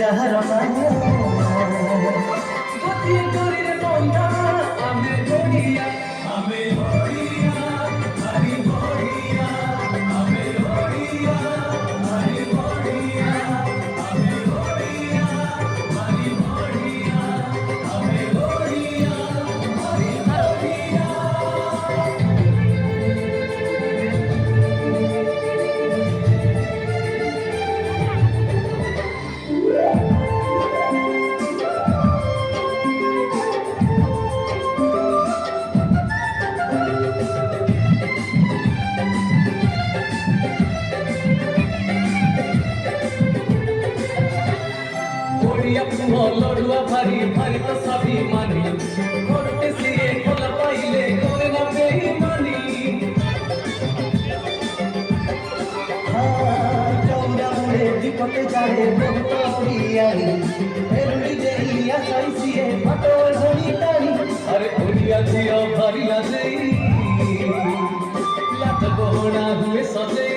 ଯାହାର ଗୋଟିଏ କରିରେ ବନ୍ଧା ଆମେ ଓଡ଼ିଆ ଆମେ ଓଡ଼ିଆ ଭାରି ବଢ଼ିଆ ଆମେ ଓଡ଼ିଆ ଭାରି ବଢ଼ିଆ ଆମେ ଓଡ଼ିଆ ଭାରି ବଢ଼ିଆ ଆମେ ଓଡ଼ିଆ ଭାରି ବଢ଼ିଆ। ଓଡ଼ିଆ ପୁଅ ଲଢ଼ୁଆ ଭାରି ଭାରି ତ ସ୍ୱାଭିମାନୀ ଘରଟେ ସିଏ ଖୋଲା ପାଇଲେ କରେ ନା ବେଇମାନି ଚଉରା ମୂଳେ ବିପଟେ ଯାଏ ବହୁତ ଓଡ଼ିଆଣି ଏରୁଡ଼ି ଦେଇ ଆଶାଇ ସିଏ ଫଟୋ ଧରି ଟାଣି ଆରେ ଓଡ଼ିଆ ଝିଅ ଭାରି ଲାଜେଇ ଲାଜ ଗହଣା ହୁଏ ସଜେଇ